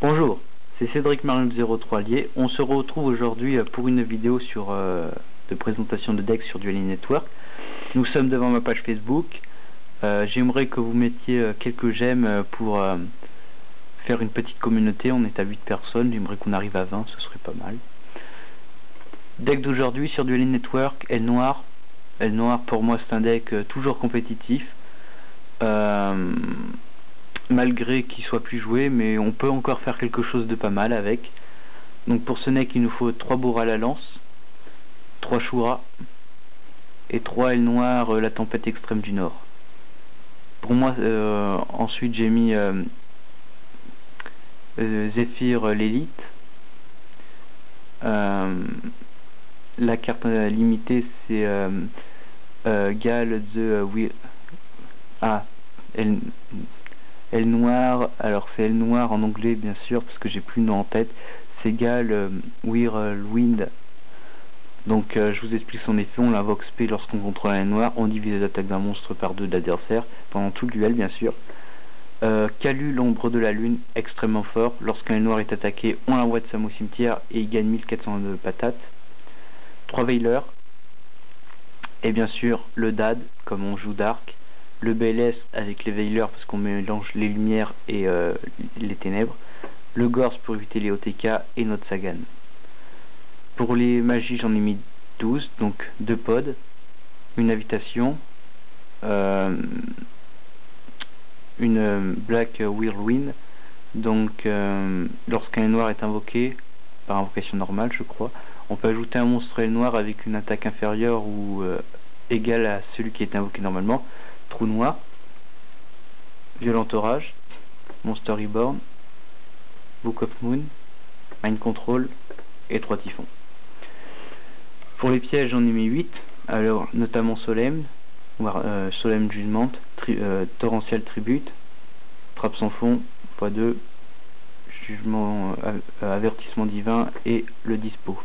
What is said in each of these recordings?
Bonjour, c'est Cédric Marion03 Lier. On se retrouve aujourd'hui pour une vidéo de présentation de decks sur Dueling Network. Nous sommes devant ma page Facebook. J'aimerais que vous mettiez quelques j'aime pour faire une petite communauté. On est à 8 personnes, j'aimerais qu'on arrive à 20, ce serait pas mal. Deck d'aujourd'hui sur Dueling Network, Aile Noire. Aile Noire pour moi c'est un deck toujours compétitif. Malgré qu'il soit plus joué, mais on peut encore faire quelque chose de pas mal avec. Donc pour ce deck il nous faut 3 bourres à la lance, 3 Shura et 3 ailes noires la tempête extrême du nord. Pour moi ensuite j'ai mis Zephyr l'élite. La carte limitée c'est Gal the Aile Noire, alors c'est Aile Noire en anglais bien sûr parce que j'ai plus le nom en tête, c'est Gal Whirlwind. Donc je vous explique son effet, on l'invoque SP lorsqu'on contrôle Aile Noire, on divise les attaques d'un monstre par 2 de l'adversaire pendant tout le duel bien sûr. Kalu l'ombre de la lune, extrêmement fort, lorsqu'un Aile Noire est attaqué on l'envoie de Sam au cimetière et il gagne 1400 de patates. 3 Veilers, et bien sûr le Dad comme on joue Dark. Le BLS avec les Veilers parce qu'on mélange les lumières et les ténèbres. Le Gorse pour éviter les OTK et notre Sagan. Pour les magies j'en ai mis 12, donc 2 pods, une invitation, une Black Whirlwind, donc lorsqu'un noir est invoqué, par invocation normale je crois, on peut ajouter un monstre aile noire avec une attaque inférieure ou égale à celui qui est invoqué normalement. Trou noir, Violent Orage, Monster Reborn, Book of Moon, Mind Control et 3 Typhons. Pour les pièges j'en ai mis 8, alors notamment Solemn, Solemn Judgment, Torrential Tribute, Frappe sans fond, x2, Jugement, Avertissement divin et le Dispo.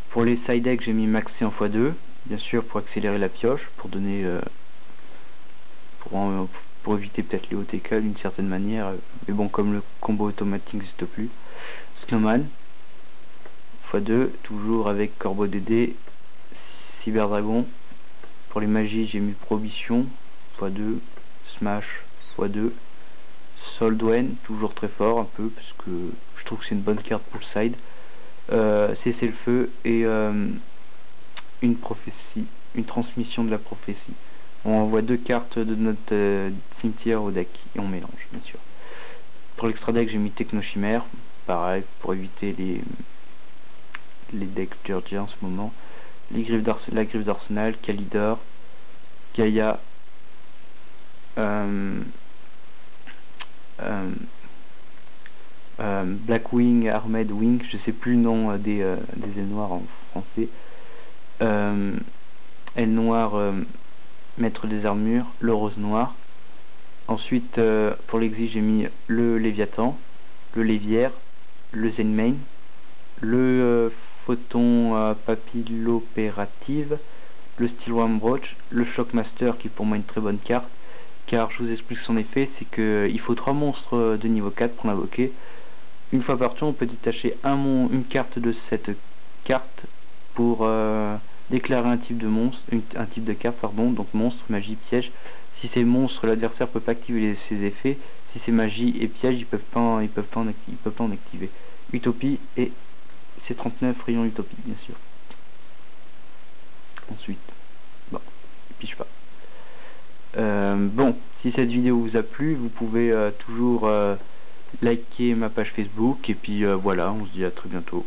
Pour les side decks j'ai mis Maxé en x2, bien sûr pour accélérer la pioche, pour donner pour éviter peut-être les OTK d'une certaine manière, mais bon comme le combo automatique n'existe plus. Snowman x2, toujours avec Corbeau DD, Cyber Dragon. Pour les magies j'ai mis Prohibition x2, Smash x2, Soldwen, toujours très fort un peu parce que je trouve que c'est une bonne carte pour le side. Cesser le feu et une prophétie, une transmission de la prophétie. On envoie 2 cartes de notre cimetière au deck et on mélange bien sûr. Pour l'extra deck j'ai mis Technochimère, pareil pour éviter les decks Georgia en ce moment. La griffe d'Arsenal, Kalidor, Gaïa, Blackwing, Armed Wing, je sais plus le nom des ailes noires en français. Aile noire, Maître des armures, le rose noir. Ensuite pour l'exil j'ai mis le Léviathan, le Lévière, le Zenmain, le Photon Papillopérative, le Steelworm Brooch, le Shockmaster qui est pour moi une très bonne carte car je vous explique son effet, c'est que il faut 3 monstres de niveau 4 pour l'invoquer. Une fois par tour on peut détacher une carte de cette carte pour déclarer un type de monstre, un type de carte pardon, donc monstre, magie, piège. Si c'est monstre, l'adversaire peut pas activer ses effets. Si c'est magie et piège, ils peuvent pas en activer. Utopie et c'est 39 rayons utopie bien sûr. Ensuite, bon, piche pas. Bon, si cette vidéo vous a plu, vous pouvez toujours liker ma page Facebook et puis voilà, on se dit à très bientôt.